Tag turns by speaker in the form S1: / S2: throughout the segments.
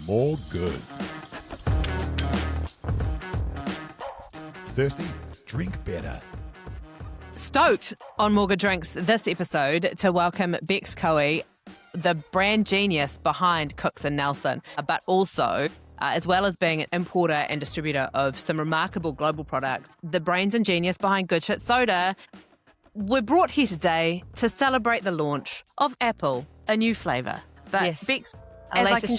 S1: more good. Thirsty? Drink better.
S2: Stoked on More Good Drinks this episode to welcome Becs Caughey, the brand genius behind Cooks and Nelson, but also, as well as being an importer and distributor of some remarkable global products, the brains and genius behind Good Sh Soda. We're brought here today to celebrate the launch of Apple, a new flavour. But
S3: Yes.
S2: Becs,
S3: Our
S2: as I
S3: latest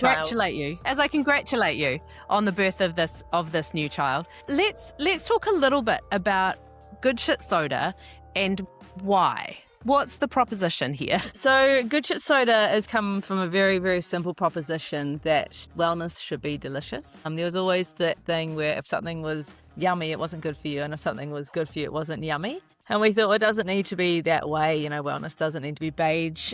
S2: congratulate you on the birth of this new child, let's talk a little bit about Good Sh Soda and why. What's the proposition here?
S3: So Good Sh Soda has come from a very, very simple proposition that wellness should be delicious. There was always that thing where if something was yummy, it wasn't good for you, and if something was good for you, it wasn't yummy. And we thought, well, it doesn't need to be that way. Wellness doesn't need to be beige.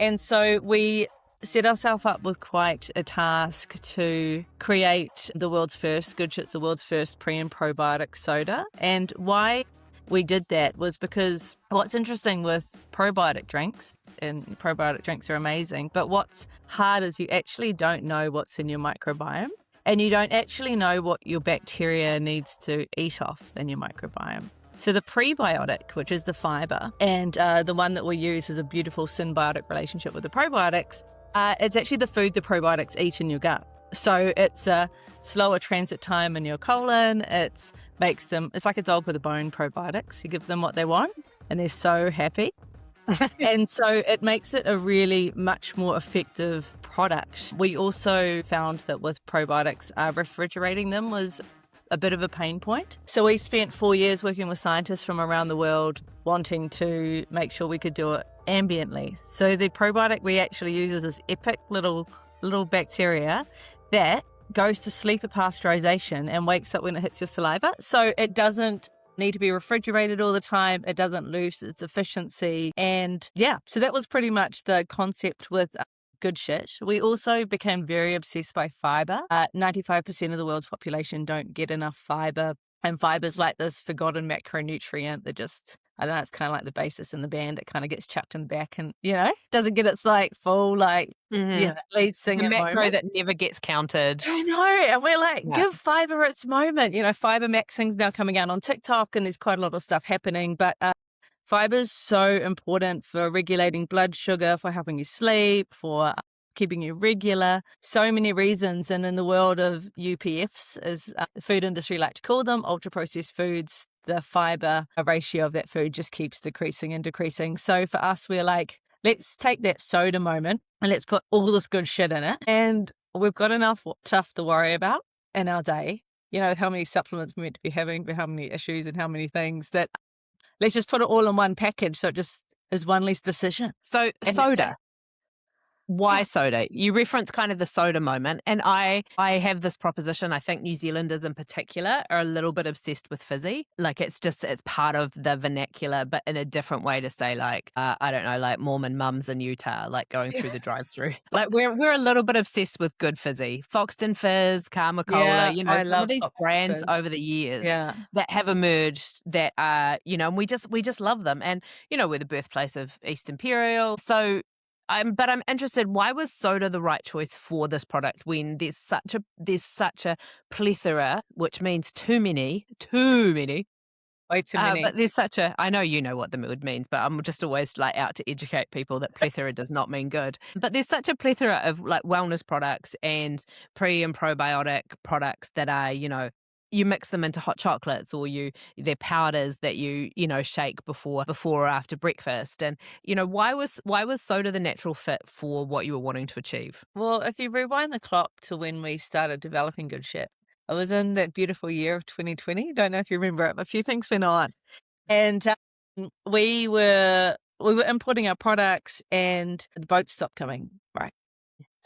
S3: And so we set ourselves up with quite a task to create the world's first, Good Sh's the world's first pre and probiotic soda. And why we did that was because what's interesting with probiotic drinks, and probiotic drinks are amazing, but what's hard is you actually don't know what's in your microbiome, and you don't actually know what your bacteria needs to eat off in your microbiome. So the prebiotic, which is the fiber, and the one that we use is a beautiful symbiotic relationship with the probiotics, it's actually the food the probiotics eat in your gut. So it's a slower transit time in your colon. It's like a dog with a bone, probiotics. You give them what they want and they're so happy. And so it makes it a really much more effective product. We also found that with probiotics, refrigerating them was a bit of a pain point. So we spent 4 years working with scientists from around the world wanting to make sure we could do it ambiently. So the probiotic we actually use is this epic little bacteria that goes to sleep at pasteurization and wakes up when it hits your saliva. So it doesn't need to be refrigerated all the time. It doesn't lose its efficiency. And yeah, so that was pretty much the concept with Good Sh. We also became very obsessed by fiber. 95% of the world's population don't get enough fiber. And fiber's like this forgotten macronutrient that just, I don't know, it's kind of like the bassist in the band. It kind of gets chucked in the back and, doesn't get its full, lead singer
S2: The macro
S3: moment.
S2: that never gets counted.
S3: I know. And we're like, give fiber its moment. Fiber maxing's now coming out on TikTok and there's quite a lot of stuff happening. But fiber is so important for regulating blood sugar, for helping you sleep, for keeping you regular, so many reasons. And in the world of UPFs, as the food industry like to call them, ultra-processed foods, the fiber ratio of that food just keeps decreasing and decreasing. So for us, we're like, let's take that soda moment and let's put all this good shit in it. And we've got enough stuff to worry about in our day, how many supplements we're meant to be having, for how many issues and how many things, that let's just put it all in one package so it just is one less decision.
S2: So soda. Why soda? You reference kind of the soda moment, and I have this proposition. I think New Zealanders in particular are a little bit obsessed with fizzy. Like it's part of the vernacular, but in a different way to say I don't know, like Mormon mums in Utah, like going through the drive-through. Like we're a little bit obsessed with good fizzy. Foxton Fizz, Karma Cola, some of these brands over the years that have emerged that are, and we just love them. And, we're the birthplace of East Imperial. So but I'm interested, why was soda the right choice for this product when there's such a plethora, which means too many.
S3: Way too many.
S2: But there's I know you know what the word means, but I'm just always out to educate people that plethora does not mean good. But there's such a plethora of wellness products and pre and probiotic products that are, you mix them into hot chocolates, or they're powders that you shake before or after breakfast. And why was soda the natural fit for what you were wanting to achieve?
S3: Well, if you rewind the clock to when we started developing Good Sh, it was in that beautiful year of 2020. Don't know if you remember it, but a few things went on, and we were importing our products, and the boats stopped coming. Right.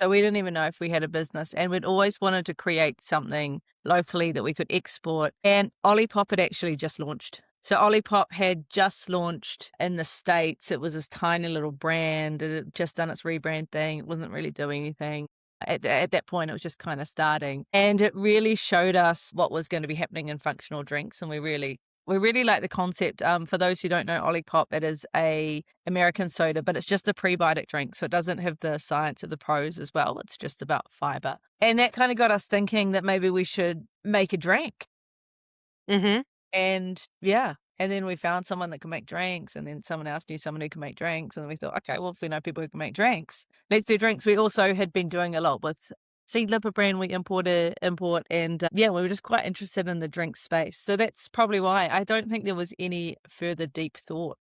S3: So we didn't even know if we had a business, and we'd always wanted to create something locally that we could export. And Olipop had actually just launched. So Olipop had just launched in the States. It was this tiny little brand. It had just done its rebrand thing. It wasn't really doing anything. At that point, it was just kind of starting. And it really showed us what was going to be happening in functional drinks. And we really We really like the concept. For those who don't know, Olipop, it is a American soda, but it's just a prebiotic drink, so it doesn't have the science of the pros as well. It's just about fiber, and that kind of got us thinking that maybe we should make a drink.
S2: Mm-hmm.
S3: And yeah, and then we found someone that can make drinks, and then someone else knew someone who can make drinks, and we thought, okay, well, if we know people who can make drinks, let's do drinks. We also had been doing a lot with Seed Lipper brand we import, and yeah, we were just quite interested in the drink space. So that's probably why. I don't think there was any further deep thought.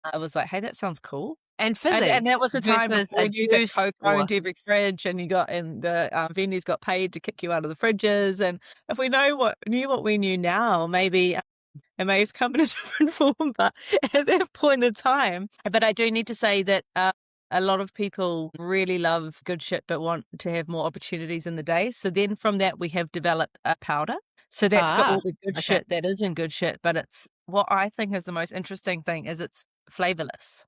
S3: I was like, hey, that sounds cool.
S2: And
S3: And
S2: fizzy
S3: that was the time
S2: versus
S3: before
S2: a
S3: we knew that
S2: juice
S3: Coke
S2: or
S3: owned every fridge, and the venues got paid to kick you out of the fridges. And if we knew what we knew now, maybe it may have come in a different form, but at that point in time. But I do need to say that a lot of people really love good shit, but want to have more opportunities in the day. So then from that, we have developed a powder. So that's got all the good
S2: okay.
S3: shit that is in good shit, but it's what I think is the most interesting thing is it's flavorless.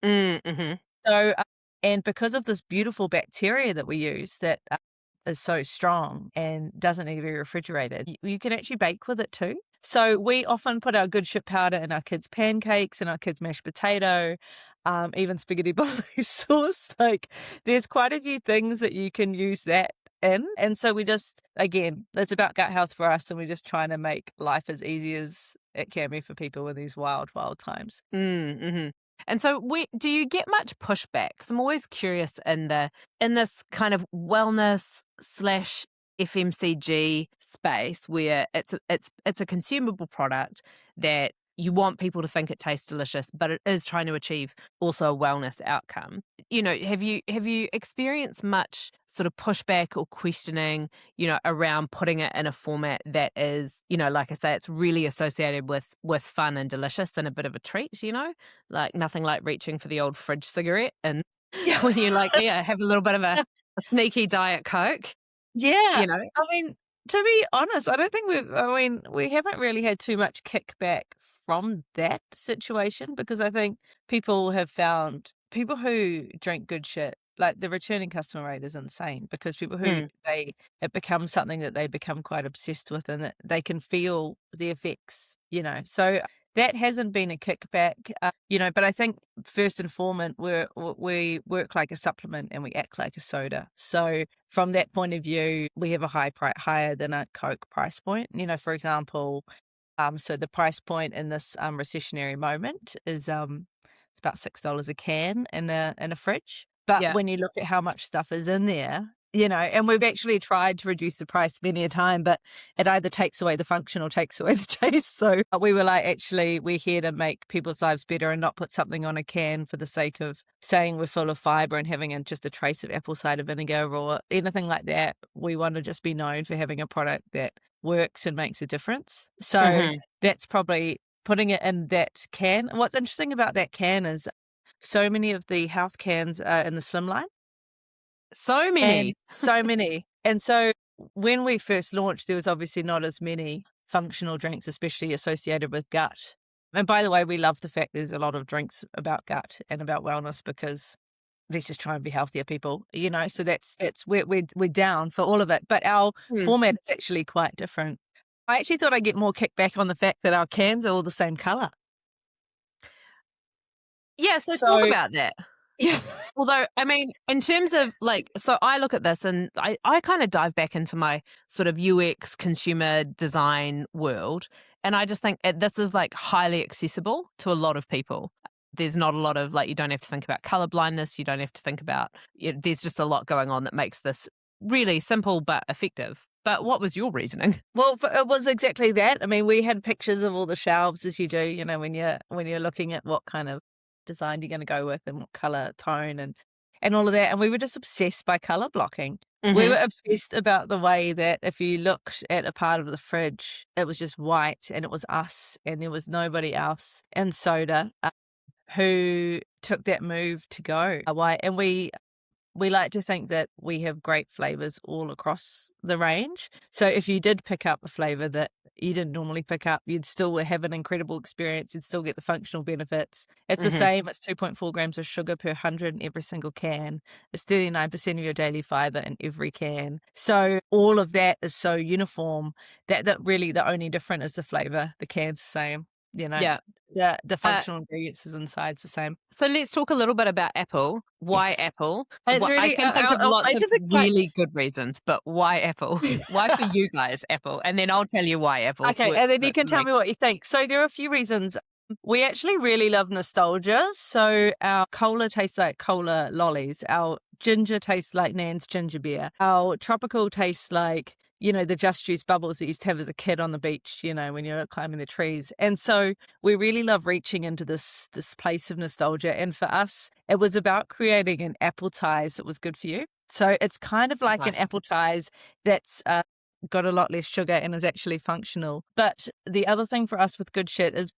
S2: Mm-hmm.
S3: So, and because of this beautiful bacteria that we use that is so strong and doesn't need to be refrigerated, you can actually bake with it too. So we often put our good shit powder in our kids' pancakes and our kids' mashed potato, even spaghetti bolognese sauce. Like there's quite a few things that you can use that in. And so we just, again, it's about gut health for us, and we're just trying to make life as easy as it can be for people in these wild, wild times.
S2: Mm-hmm. And so, do you get much pushback? Because I'm always curious in this kind of wellness slash FMCG space where it's a consumable product that you want people to think it tastes delicious, but it is trying to achieve also a wellness outcome. Have you experienced much sort of pushback or questioning, around putting it in a format that is, like I say, it's really associated with fun and delicious and a bit of a treat, like nothing like reaching for the old fridge cigarette and
S3: Yeah.
S2: when you have a little bit of a sneaky Diet Coke,
S3: Yeah.
S2: you know?
S3: I mean, to be honest, I don't think we haven't really had too much kickback from that situation, because I think people have found people who drink good shit, like the returning customer rate is insane, because people who
S2: Mm.
S3: it becomes something that they become quite obsessed with, and that they can feel the effects. So that hasn't been a kickback, but I think first and foremost, we work like a supplement and we act like a soda. So from that point of view, we have a higher than a Coke price point. For example, so the price point in this recessionary moment is it's about $6 a can in a fridge. But
S2: Yeah.
S3: when you look at how much stuff is in there, and we've actually tried to reduce the price many a time, but it either takes away the function or takes away the taste. So we were like, actually, we're here to make people's lives better and not put something on a can for the sake of saying we're full of fiber and having just a trace of apple cider vinegar or anything like that. We want to just be known for having a product that works and makes a difference. So
S2: Mhm.
S3: that's probably putting it in that can. And what's interesting about that can is so many of the health cans are in the slimline.
S2: So
S3: And
S2: many.
S3: so many. And so when we first launched, there was obviously not as many functional drinks, especially associated with gut. And by the way, we love the fact there's a lot of drinks about gut and about wellness, because let's just try and be healthier people, So that's we're down for all of it. But our
S2: Mm.
S3: format is actually quite different. I actually thought I'd get more kickback on the fact that our cans are all the same color.
S2: Yeah, so talk
S3: So
S2: about that.
S3: yeah.
S2: Although, I mean, in terms of so I look at this and I kind of dive back into my sort of UX consumer design world. And I just think this is highly accessible to a lot of people. There's not a lot of you don't have to think about color blindness. You don't have to think about, there's just a lot going on that makes this really simple but effective. But what was your reasoning?
S3: Well, it was exactly that. I mean, we had pictures of all the shelves, as you do, when you're looking at what kind of design you're going to go with and what color tone and all of that. And we were just obsessed by color blocking. We were obsessed about the way that if you looked at a part of the fridge, it was just white and it was us and there was nobody else in soda who took that move to go white. And we we like to think that we have great flavors all across the range. So if you did pick up a flavor that you didn't normally pick up, you'd still have an incredible experience. You'd still get the functional benefits. It's the same. It's 2.4 grams of sugar per 100 in every single can. It's 39% of your daily fiber in every can. So all of that is so uniform that really the only different is the flavor. The can's the same.
S2: Yeah.
S3: The functional ingredients is inside's the same.
S2: So let's talk a little bit about Apple. Why
S3: Yes.
S2: Apple?
S3: It's
S2: Well, I
S3: really
S2: can think of
S3: our
S2: lots of
S3: flavors are quite
S2: really good reasons, but why Apple? Why for you guys, Apple? And then I'll tell you why Apple
S3: okay,
S2: works
S3: and then
S2: for
S3: you can tell
S2: me.
S3: me what you think. So there are a few reasons. We actually really love nostalgia. So our cola tastes like cola lollies. Our ginger tastes like Nan's ginger beer. Our tropical tastes like, the Just Juice bubbles that you used to have as a kid on the beach, when you're climbing the trees. And so we really love reaching into this place of nostalgia. And for us, it was about creating an appetize that was good for you. So it's kind of like an
S2: Nice.
S3: appetize that's got a lot less sugar and is actually functional. But the other thing for us with good shit is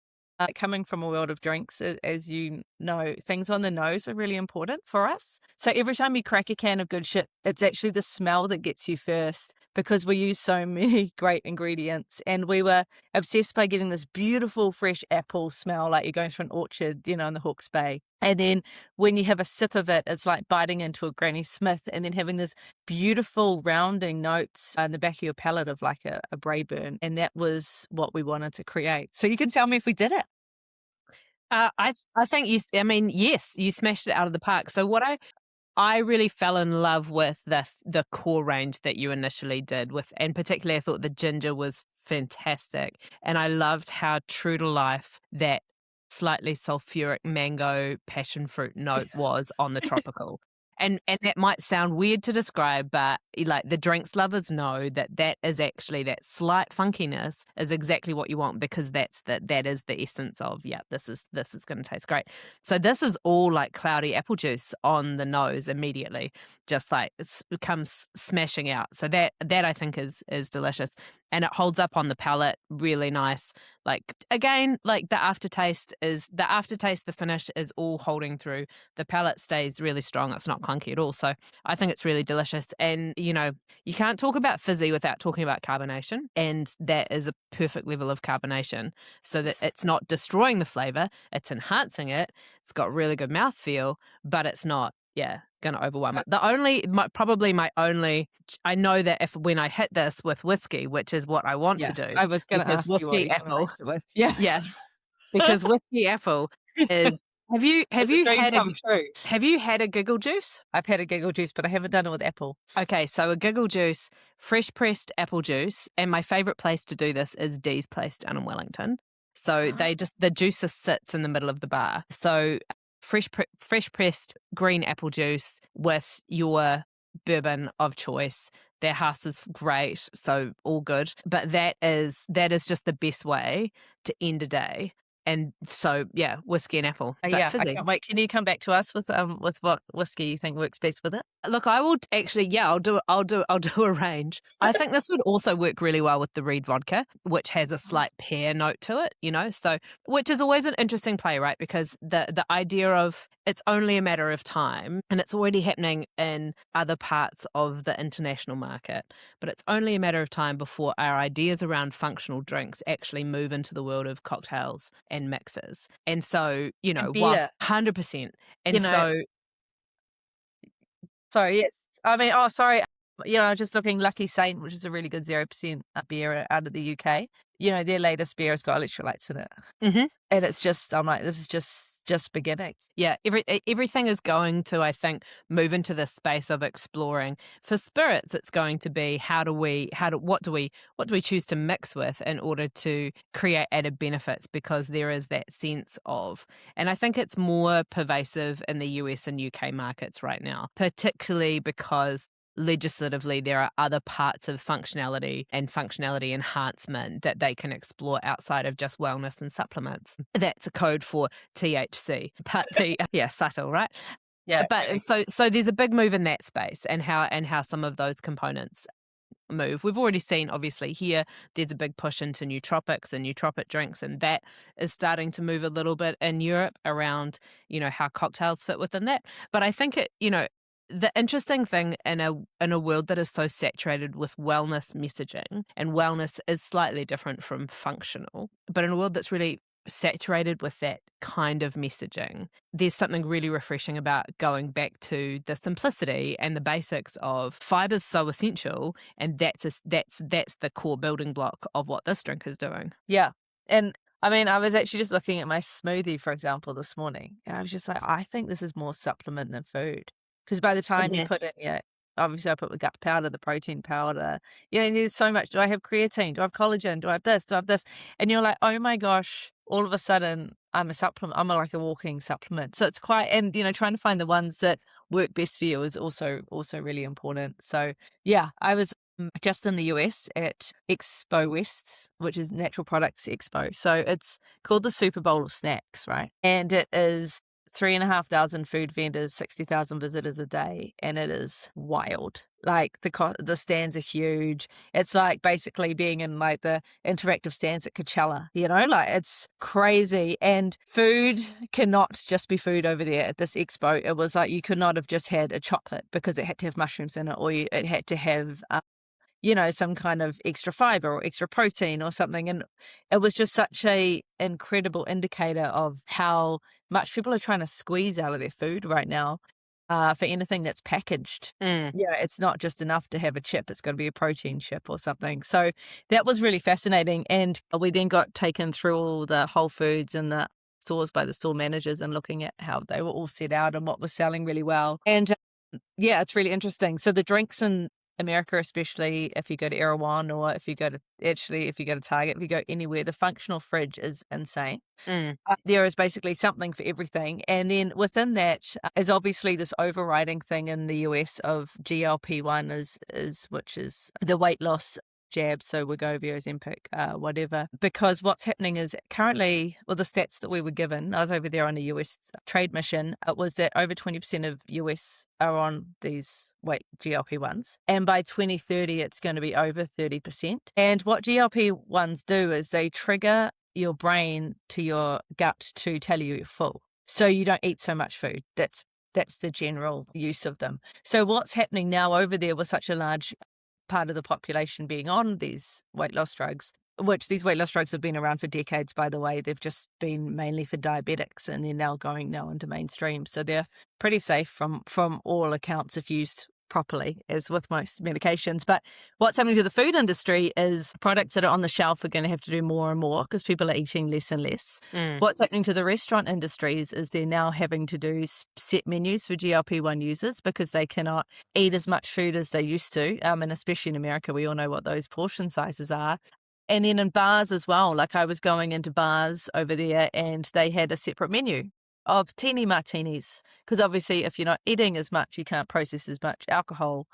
S3: coming from a world of drinks, as you know, things on the nose are really important for us. So every time you crack a can of good shit, it's actually the smell that gets you first because we use so many great ingredients. And we were obsessed by getting this beautiful fresh apple smell like you're going through an orchard, in the Hawke's Bay. And then when you have a sip of it, it's like biting into a Granny Smith and then having this beautiful rounding notes in the back of your palate of like a Braeburn. And that was what we wanted to create. So you can tell me if we did it.
S2: I think yes, you smashed it out of the park. So what I really fell in love with the core range that you initially did with, and particularly I thought the ginger was fantastic. And I loved how true to life that slightly sulfuric mango passion fruit note was on the tropical. And that might sound weird to describe, but like the drinks lovers know that is actually that slight funkiness is exactly what you want because that is the essence of this is going to taste great. So this is all like cloudy apple juice on the nose immediately, just like it comes smashing out. So that I think is delicious, and it holds up on the palate really nice. Like again, like the aftertaste, the finish is all holding through. The palate stays really strong. It's not clunky at all. So I think it's really delicious. And, you can't talk about fizzy without talking about carbonation. And that is a perfect level of carbonation so that it's not destroying the flavor. It's enhancing it. It's got really good mouthfeel, but it's not, going to overwhelm it. Probably my only, I know that when I hit this with whiskey, which is what I want to do.
S3: I was going to ask you what
S2: Whiskey
S3: you're gonna
S2: apple.
S3: mix it with. Yeah.
S2: Yeah. Because whiskey apple is, have you had a giggle juice?
S3: I've had a giggle juice, but I haven't done it with apple.
S2: Okay, so a giggle juice, fresh pressed apple juice, and my favorite place to do this is Dee's place down in Wellington. So the juice just sits in the middle of the bar. So fresh pressed green apple juice with your bourbon of choice. Their house is great, so all good. But that is just the best way to end a day. And so, whiskey and apple. But
S3: I
S2: fizzy.
S3: can't wait. Can you come back to us with what whiskey you think works best with it?
S2: Look, I will actually, I'll do a range. I think this would also work really well with the Reed vodka, which has a slight pear note to it, so which is always an interesting play, right? Because the idea of it's only a matter of time and it's already happening in other parts of the international market, but it's only a matter of time before our ideas around functional drinks actually move into the world of cocktails and mixes. And so, whilst 100%. And so
S3: sorry, yes. I mean, sorry. I was just looking Lucky Saint, which is a really good 0% beer out of the UK. Their latest beer has got electrolytes in it.
S2: Mm-hmm.
S3: And it's just, I'm like, this is just beginning.
S2: Yeah, everything is going to, I think, move into this space of exploring. For spirits, it's going to be what do we choose to mix with in order to create added benefits, because there is that sense of, and I think it's more pervasive in the US and UK markets right now, particularly because legislatively there are other parts of functionality and functionality enhancement that they can explore outside of just wellness and supplements. That's a code for THC, but subtle, right?
S3: Yeah.
S2: But so there's a big move in that space, and how some of those components move. We've already seen, obviously, here there's a big push into nootropics and nootropic drinks, and that is starting to move a little bit in Europe around how cocktails fit within that. But I think the interesting thing in a world that is so saturated with wellness messaging, and wellness is slightly different from functional, but in a world that's really saturated with that kind of messaging, there's something really refreshing about going back to the simplicity and the basics of fiber's so essential, and that's the core building block of what this drink is doing.
S3: Yeah. And I mean, I was actually just looking at my smoothie, for example, this morning, and I was just like, I think this is more supplement than food. Because by the time you put in obviously I put the gut powder, the protein powder, there's so much. Do I have creatine? Do I have collagen? Do I have this? Do I have this? And you're like, oh my gosh, all of a sudden I'm a supplement. I'm like a walking supplement. So it's quite, and trying to find the ones that work best for you is also really important. So yeah, I was just in the US at Expo West, which is Natural Products Expo. So it's called the Super Bowl of Snacks, right? And it is 3,500 food vendors, 60,000 visitors a day, and it is wild. Like the stands are huge. It's like basically being in like the interactive stands at Coachella, like it's crazy. And food cannot just be food over there at this expo. It was like you could not have just had a chocolate because it had to have mushrooms in it, or it had to have some kind of extra fiber or extra protein or something. And it was just such a incredible indicator of how much people are trying to squeeze out of their food right now for anything that's packaged. Yeah, it's not just enough to have a chip. It's got to be a protein chip or something. So that was really fascinating. And we then got taken through all the Whole Foods and the stores by the store managers and looking at how they were all set out and what was selling really well. And yeah, it's really interesting. So the drinks in America, especially if you go to Erewhon or if you go to Target, if you go anywhere, the functional fridge is insane. There is basically something for everything. And then within that is obviously this overriding thing in the US of GLP-1 which is the weight loss jabs, so Wegovy, Ozempic, whatever. Because what's happening is currently, well, the stats that we were given, I was over there on a US trade mission, it was that over 20% of US are on these GLP-1s. And by 2030, it's going to be over 30%. And what GLP-1s do is they trigger your brain to your gut to tell you you're full. So you don't eat so much food. That's the general use of them. So what's happening now over there with such a large part of the population being on these weight loss drugs, which these weight loss drugs have been around for decades, by the way. They've just been mainly for diabetics, and they're now going into mainstream. So they're pretty safe from all accounts if used properly, as with most medications. But what's happening to the food industry is products that are on the shelf are going to have to do more and more because people are eating less and less. What's happening to the restaurant industries is they're now having to do set menus for GLP-1 users because they cannot eat as much food as they used to. And especially in America, we all know what those portion sizes are. And then in bars as well, like I was going into bars over there and they had a separate menu of teeny martinis, because obviously if you're not eating as much, you can't process as much alcohol.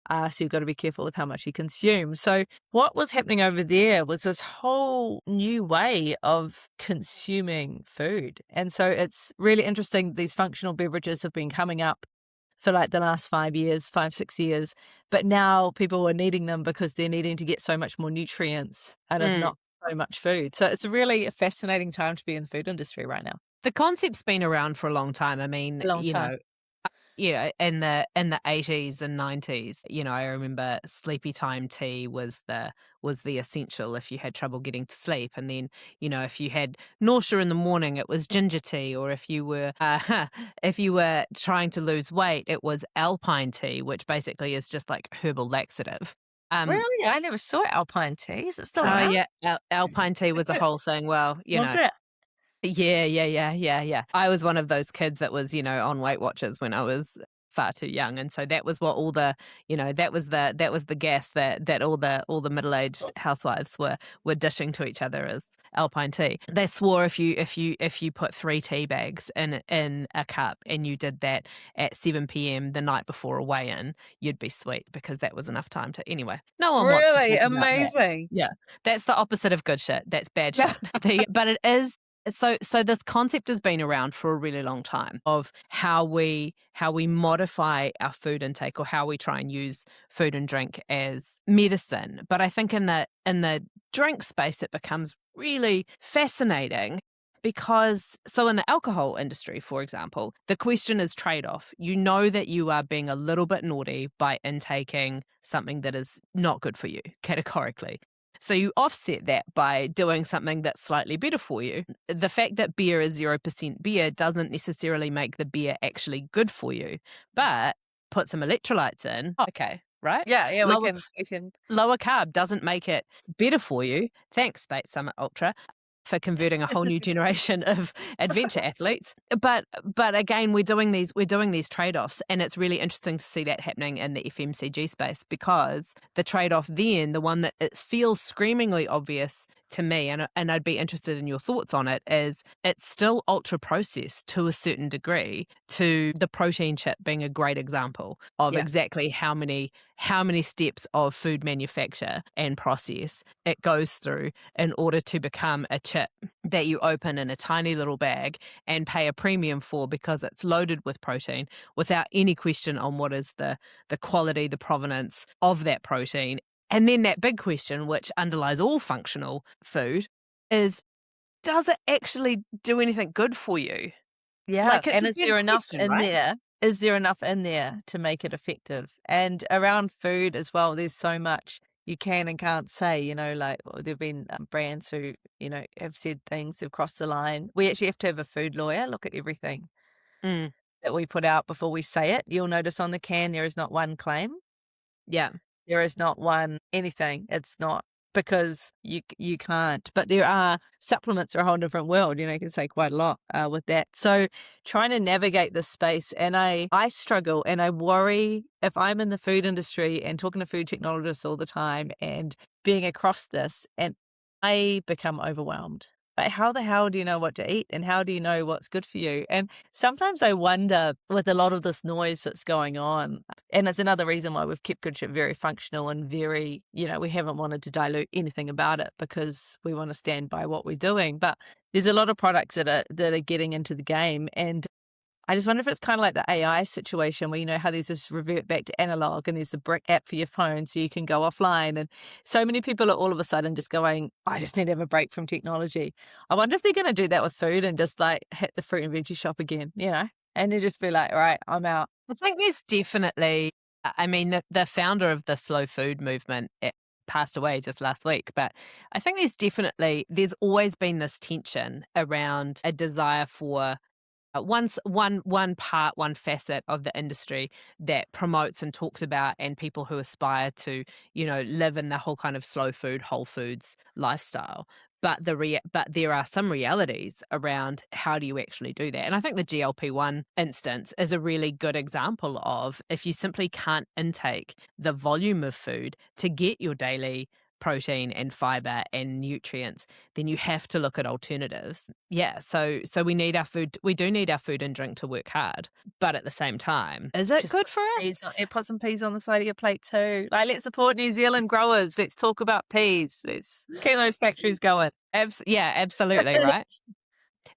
S3: So you've got to be careful with how much you consume. So what was happening over there was this whole new way of consuming food. And so it's really interesting. These functional beverages have been coming up for like the last 6 years. But now people are needing them because they're needing to get so much more nutrients out of not so much food. So it's really a fascinating time to be in the food industry right now.
S2: The concept's been around for a long time. I mean,
S3: A long time.
S2: In the 80s and 90s, I remember sleepy time tea was the essential if you had trouble getting to sleep. And then, if you had nausea in the morning, it was ginger tea. Or if you were trying to lose weight, it was alpine tea, which basically is just like herbal laxative.
S3: Really? I never saw alpine tea. Is it still
S2: Oh
S3: around?
S2: yeah, alpine tea was a whole thing. Well,
S3: What's it?
S2: Yeah. I was one of those kids that was, on Weight Watchers when I was far too young, and so that was what all the, that was the gas that all the middle-aged housewives were dishing to each other as alpine tea. They swore if you put 3 tea bags in a cup and you did that at 7 p.m. the night before a weigh-in, you'd be sweet because that was enough time to anyway. No one wants to
S3: Really?
S2: talk about that.
S3: Amazing.
S2: Yeah, that's the opposite of good shit. That's bad
S3: Yeah.
S2: shit. But it is. So this concept has been around for a really long time of how we modify our food intake or how we try and use food and drink as medicine. But I think in the drink space it becomes really fascinating Because, so in the alcohol industry, for example, the question is trade-off. You know that you are being a little bit naughty by intaking something that is not good for you, categorically. So you offset that by doing something that's slightly better for you. The fact that beer is 0% beer doesn't necessarily make the beer actually good for you, but put some electrolytes in. Okay, right?
S3: Yeah,
S2: Lower,
S3: we can.
S2: lower carb doesn't make it better for you. Thanks, Bait Summit Ultra, for converting a whole new generation of adventure athletes. But again, we're doing these trade-offs, and it's really interesting to see that happening in the FMCG space, because the trade-off then, the one that it feels screamingly obvious to me, and I'd be interested in your thoughts on it, is it's still ultra processed to a certain degree, to the protein chip being a great example of
S3: Yeah.
S2: exactly how many steps of food manufacture and process it goes through in order to become a chip that you open in a tiny little bag and pay a premium for, because it's loaded with protein without any question on what is the quality, the provenance of that protein. And then that big question, which underlies all functional food, is, does it actually do anything good for you?
S3: Yeah,
S2: Like, it's
S3: and
S2: a
S3: is
S2: big
S3: there enough
S2: question,
S3: in
S2: right?
S3: there? Is there enough in there to make it effective? And around food as well, there's so much you can and can't say, like there've been brands who, have said things have crossed the line. We actually have to have a food lawyer look at everything
S2: Mm,
S3: that we put out before we say it. You'll notice on the can there is not one claim.
S2: yeah.
S3: There is not one anything. It's not, because you can't. But there are supplements are a whole different world. You can say quite a lot with that. So trying to navigate this space, and I struggle, and I worry if I'm in the food industry and talking to food technologists all the time and being across this, and I become overwhelmed. Like, how the hell do you know what to eat, and how do you know what's good for you? And sometimes I wonder, with a lot of this noise that's going on, and it's another reason why we've kept Good Ship very functional and very, we haven't wanted to dilute anything about it, because we want to stand by what we're doing. But there's a lot of products that are getting into the game, and I just wonder if it's kind of like the AI situation where, how there's this revert back to analog, and there's the brick app for your phone so you can go offline. And so many people are all of a sudden just going, I just need to have a break from technology. I wonder if they're going to do that with food and just like hit the fruit and veggie shop again, and they just be like, all right, I'm out.
S2: I think there's definitely, I mean, the founder of the slow food movement passed away just last week, but I think there's always been this tension around a desire for one facet of the industry that promotes and talks about, and people who aspire to, live in the whole kind of slow food, whole foods lifestyle. But there are some realities around how do you actually do that. And I think the GLP-1 instance is a really good example of, if you simply can't intake the volume of food to get your daily protein and fiber and nutrients, then you have to look at alternatives. Yeah, so we need our food. We do need our food and drink to work hard, but at the same time, is it
S3: Just
S2: good for us?
S3: put some peas on the side of your plate too. Like, let's support New Zealand growers. Let's talk about peas. Let's keep those factories going.
S2: Yeah, absolutely, right.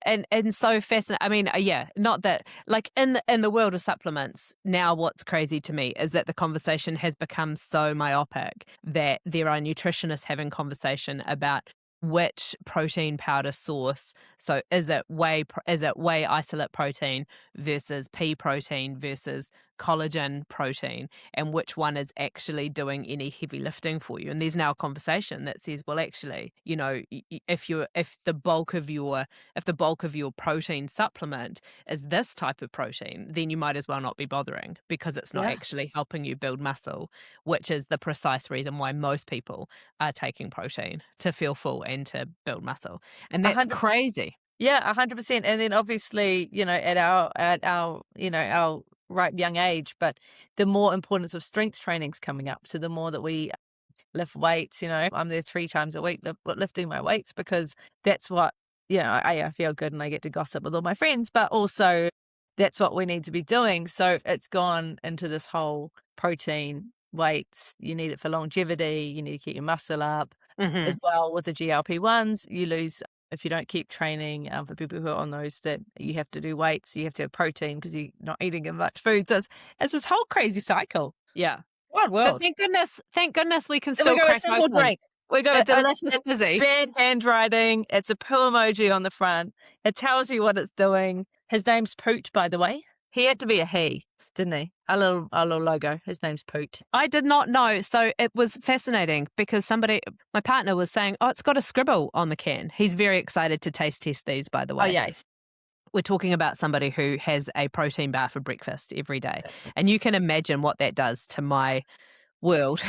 S2: And so fascinating. I mean, yeah, not that, like, in the world of supplements now, what's crazy to me is that the conversation has become so myopic that there are nutritionists having conversation about which protein powder source. So is it whey isolate protein versus pea protein versus collagen protein, and which one is actually doing any heavy lifting for you? And there's now a conversation that says, well, actually, if the bulk of your protein supplement is this type of protein, then you might as well not be bothering, because it's not
S3: Yeah.
S2: actually helping you build muscle, which is the precise reason why most people are taking protein, to feel full and to build muscle. And that's
S3: 100
S2: crazy.
S3: Yeah, 100%. And then obviously, at our our ripe young age, but the more importance of strength training's coming up. So the more that we lift weights, I'm there 3 times a week lifting my weights, because that's what, I feel good and I get to gossip with all my friends, but also that's what we need to be doing. So it's gone into this whole protein, weights, you need it for longevity, you need to keep your muscle up.
S2: Hmm.
S3: As well with the GLP-1s, you lose if you don't keep training. For people who are on those, that you have to do weights, you have to have protein because you're not eating as much food. So it's this whole crazy cycle.
S2: Yeah.
S3: Wild
S2: But
S3: world.
S2: thank goodness we can
S3: Then we
S2: still
S3: got a
S2: crack
S3: simple
S2: open.
S3: drink. We got
S2: A
S3: it.
S2: delicious
S3: It's
S2: fizzy.
S3: bad handwriting. It's a poo emoji on the front. It tells you what it's doing. His name's Poot, by the way. He had to be a he, didn't he? Our little logo. His name's Poot.
S2: I did not know. So it was fascinating because my partner was saying, oh, it's got a scribble on the can. He's very excited to taste test these, by the way.
S3: Oh, yeah.
S2: We're talking about somebody who has a protein bar for breakfast every day. And you can imagine what that does to my world.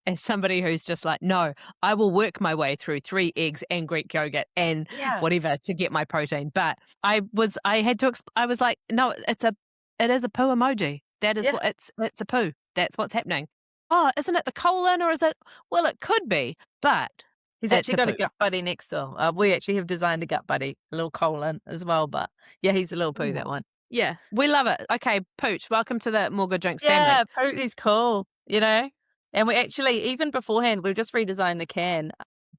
S2: As somebody who's just like, no, I will work my way through 3 eggs and Greek yogurt and
S3: Yeah.
S2: whatever to get my protein. But I was like, no, it is a poo emoji. That is
S3: Yeah.
S2: what it's a poo. That's what's happening. Oh, isn't it the colon or is it? Well, it could be, but
S3: He's
S2: it's
S3: actually got a
S2: poo.
S3: gut buddy next to him. We actually have designed a gut buddy, a little colon as well. But yeah, he's a little poo, that one.
S2: Yeah, we love it. Okay, Pooch, welcome to the More Good Drinks family.
S3: Yeah, Poot is cool, you know? And we actually, even beforehand, we've just redesigned the can.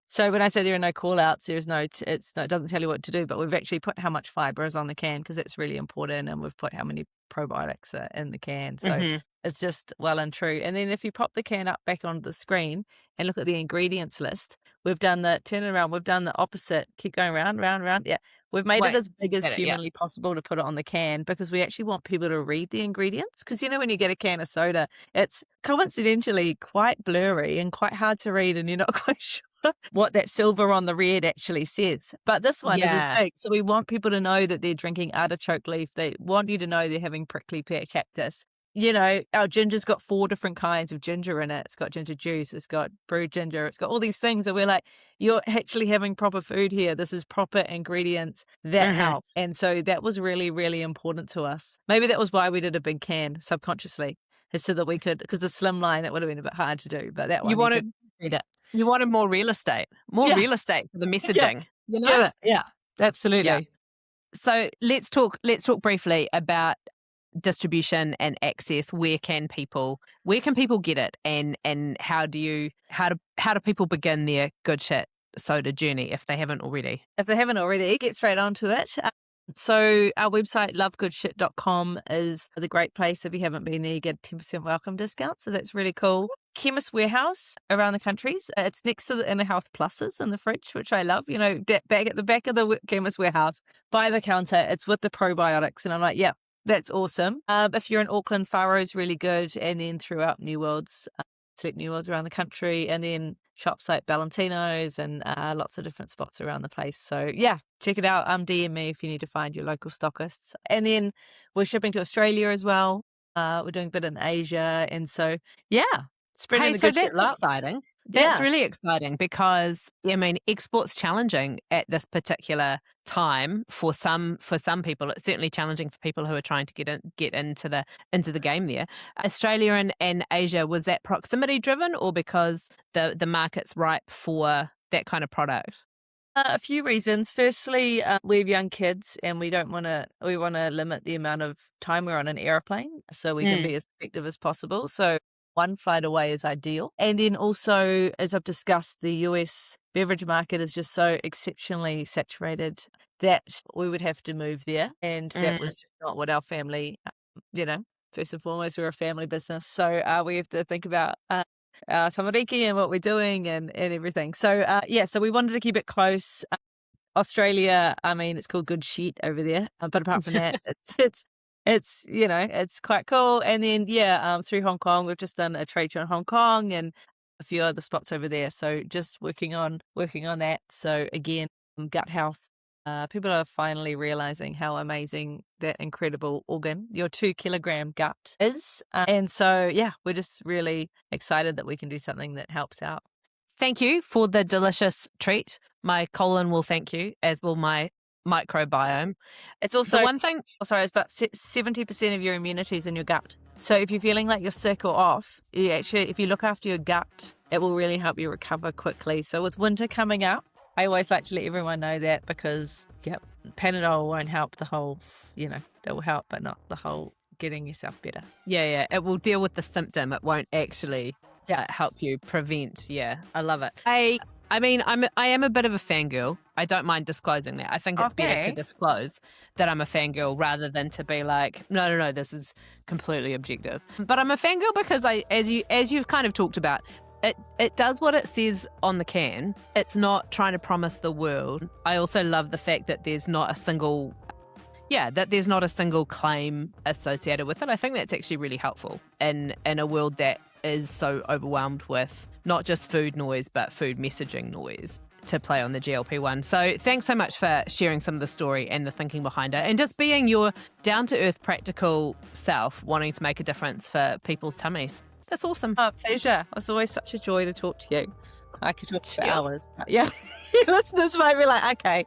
S3: So when I say there are no call outs, it doesn't tell you what to do, but we've actually put how much fiber is on the can because it's really important. And we've put how many probiotics are in the can. So it's just well and true. And then if you pop the can up back onto the screen and look at the ingredients list, we've done turn it around. We've done the opposite. Keep going round. Yeah. We've made it as big as humanly possible to put it on the can because we actually want people to read the ingredients. Because, when you get a can of soda, it's coincidentally quite blurry and quite hard to read and you're not quite sure what that silver on the red actually says. But this one is as big. So we want people to know that they're drinking artichoke leaf. They want you to know they're having prickly pear cactus. Our ginger's got 4 different kinds of ginger in it. It's got ginger juice. It's got brewed ginger. It's got all these things. And we're like, you're actually having proper food here. This is proper ingredients that help. And so that was really, really important to us. Maybe that was why we did a big can subconsciously, is so that we could, because the slim line, that would have been a bit hard to do. But that one, you could read it.
S2: You wanted more real estate for the messaging.
S3: Yeah, absolutely.
S2: Yeah. So let's talk briefly about distribution and access. Where can people get it, and how do people begin their good shit soda journey if they haven't already?
S3: If they haven't already, get straight onto it. So our website, lovegoodshit.com, is the great place. If you haven't been there, you get a 10% welcome discount. So that's really cool. Chemist Warehouse around the countries. It's next to the Inner Health Pluses in the fridge, which I love. Back at the back of the Chemist Warehouse, by the counter, it's with the probiotics. And I'm like, yeah, that's awesome. If you're in Auckland, Faro's really good. And then throughout New Worlds, select New Worlds around the country. And then shops like Valentino's and lots of different spots around the place. So yeah, check it out. DM me if you need to find your local stockists. And then we're shipping to Australia as well. We're doing a bit in Asia. And so, yeah, spreading the good shit love.
S2: That's exciting. That's really exciting because, export's challenging at this particular time for some people. It's certainly challenging for people who are trying to get into the game there. Australia and Asia, was that proximity driven or because the market's ripe for that kind of product?
S3: A few reasons. Firstly, we have young kids and we want to limit the amount of time we're on an airplane so we can be as effective as possible. So 1 flight away is ideal. And then also, as I've discussed, the US beverage market is just so exceptionally saturated that we would have to move there. And that was just not what our family, first and foremost, we're a family business. So we have to think about tamariki and what we're doing and everything. So, so we wanted to keep it close. Australia, it's called Good Shit over there. But apart from that, it's quite cool. And then, through Hong Kong, we've just done a trade show in Hong Kong and a few other spots over there. So just working on that. So again, gut health. People are finally realizing how amazing that incredible organ, your 2-kilogram gut, is. And so, we're just really excited that we can do something that helps out.
S2: Thank you for the delicious treat. My colon will thank you, as will my microbiome.
S3: It's also
S2: the one thing.
S3: It's about 70% of your immunity is in your gut. So if you're feeling like you're sick or off, if you look after your gut, it will really help you recover quickly. So with winter coming up, I always like to let everyone know that because, Panadol won't help the whole, that will help, but not the whole getting yourself better.
S2: Yeah. It will deal with the symptom. It won't actually help you prevent. Yeah, I love it. I am a bit of a fangirl. I don't mind disclosing that. I think it's better to disclose that I'm a fangirl rather than to be like, no, this is completely objective. But I'm a fangirl because as you've kind of talked about, it does what it says on the can. It's not trying to promise the world. I also love the fact that there's not a single claim associated with it. I think that's actually really helpful in a world that is so overwhelmed with not just food noise, but food messaging noise to play on the GLP-1. So thanks so much for sharing some of the story and the thinking behind it, and just being your down-to-earth, practical self, wanting to make a difference for people's tummies. That's awesome.
S3: Oh, pleasure. It's always such a joy to talk to you. I could talk to you for
S2: Cheers.
S3: hours. But yeah, listeners might be like, okay,